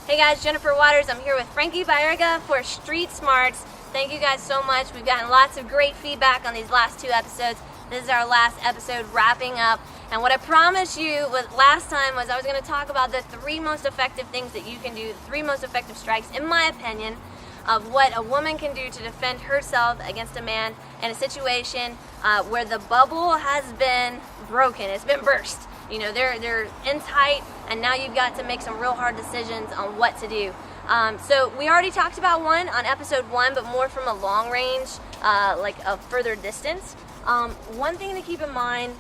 Hey guys, Jennifer Waters. I'm here with Frankie Baerga for Street Smarts. Thank you guys so much. We've gotten lots of great feedback on these last 2 episodes. This is our last episode wrapping up. And what I promised you last time was I was going to talk about the 3 most effective things that you can do, the 3 most effective strikes, in my opinion, of what a woman can do to defend herself against a man in a situation where the bubble has been broken. It's been burst. You know, they're in tight, and now you've got to make some real hard decisions on what to do. So we already talked about one on episode 1, but more from a long range, like a further distance. One thing to keep in mind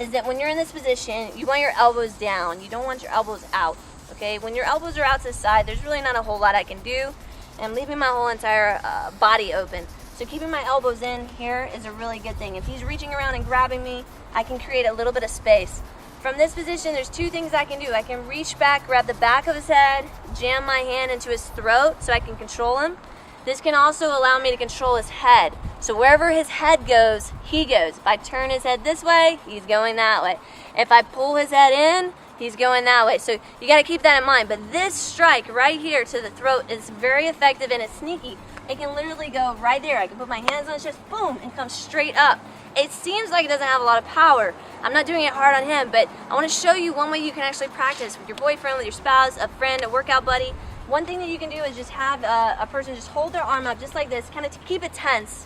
is that when you're in this position, you want your elbows down. You don't want your elbows out, okay? When your elbows are out to the side, there's really not a whole lot I can do. I'm leaving my whole entire body open. So keeping my elbows in here is a really good thing. If he's reaching around and grabbing me, I can create a little bit of space. From this position, there's 2 things I can do. I can reach back, grab the back of his head, jam my hand into his throat so I can control him. This can also allow me to control his head. So wherever his head goes, he goes. If I turn his head this way, he's going that way. If I pull his head in, he's going that way. So you got to keep that in mind. But this strike right here to the throat is very effective, and it's sneaky. It can literally go right there. I can put my hands on his chest, boom, and come straight up. It seems like it doesn't have a lot of power. I'm not doing it hard on him, but I want to show you one way you can actually practice with your boyfriend, with your spouse, a friend, a workout buddy. One thing that you can do is just have a person just hold their arm up just like this, kind of to keep it tense.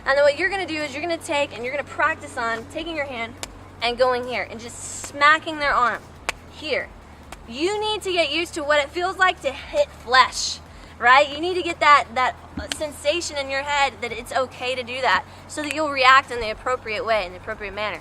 And then what you're going to do is you're going to take and you're going to practice on taking your hand and going here and just smacking their arm here. You need to get used to what it feels like to hit flesh, right? You need to get that sensation in your head that it's okay to do that so that you'll react in the appropriate way, in the appropriate manner.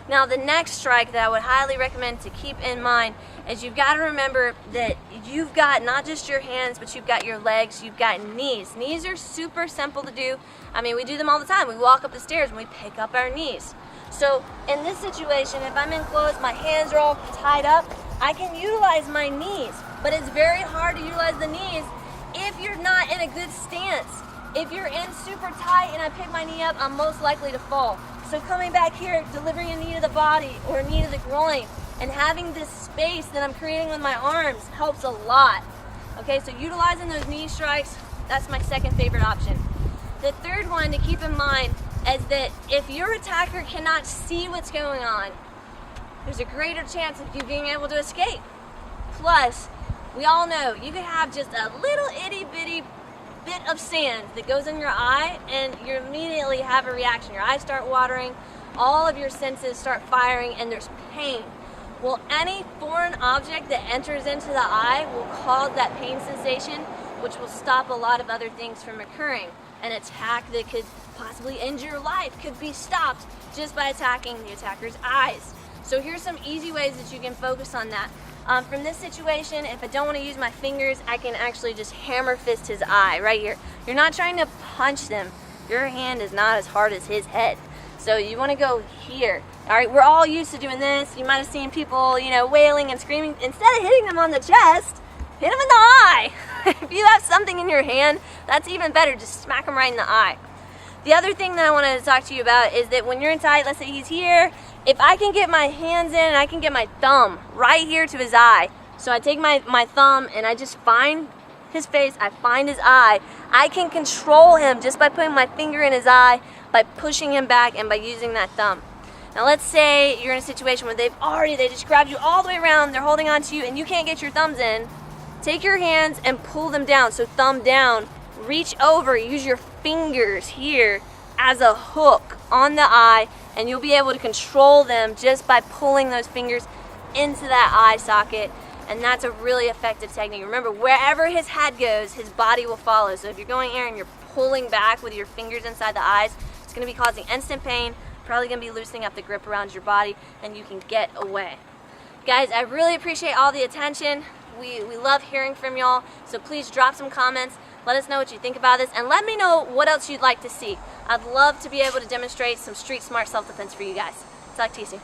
Now, the next strike that I would highly recommend to keep in mind is you've got to remember that you've got not just your hands, but you've got your legs, you've got knees. Knees are super simple to do. I mean, we do them all the time. We walk up the stairs and we pick up our knees. So in this situation, if I'm in close, my hands are all tied up, I can utilize my knees. But it's very hard to utilize the knees if you're not in a good stance. If you're in super tight and I pick my knee up, I'm most likely to fall. So coming back here, delivering a knee to the body or a knee to the groin, and having this space that I'm creating with my arms helps a lot. Okay, so utilizing those knee strikes, that's my second favorite option. The third one to keep in mind is that if your attacker cannot see what's going on, there's a greater chance of you being able to escape. Plus, we all know you could have just a little itty bitty bit of sand that goes in your eye and you immediately have a reaction. Your eyes start watering, all of your senses start firing, and there's pain. Well, any foreign object that enters into the eye will cause that pain sensation, which will stop a lot of other things from occurring. An attack that could possibly end your life could be stopped just by attacking the attacker's eyes. So here's some easy ways that you can focus on that. From this situation, if I don't want to use my fingers, I can actually just hammer fist his eye right here. You're not trying to punch them. Your hand is not as hard as his head. So you want to go here. All right, we're all used to doing this. You might have seen people, you know, wailing and screaming. Instead of hitting them on the chest, hit them in the eye. If you have something in your hand, that's even better. Just smack them right in the eye. The other thing that I wanted to talk to you about is that when you're in tight, let's say he's here, if I can get my hands in and I can get my thumb right here to his eye, so I take my thumb and I just find his face, I find his eye, I can control him just by putting my finger in his eye, by pushing him back, and by using that thumb. Now let's say you're in a situation where they just grabbed you all the way around, they're holding on to you, and you can't get your thumbs in. Take your hands and pull them down, so thumb down, reach over, use your fingers here as a hook on the eye, and you'll be able to control them just by pulling those fingers into that eye socket, and that's a really effective technique. Remember, wherever his head goes, his body will follow. So if you're going here and you're pulling back with your fingers inside the eyes, it's going to be causing instant pain, probably going to be loosening up the grip around your body, and you can get away. Guys, I really appreciate all the attention. We love hearing from y'all, so please drop some comments. Let us know what you think about this, and let me know what else you'd like to see. I'd love to be able to demonstrate some street smart self-defense for you guys. Talk to you soon.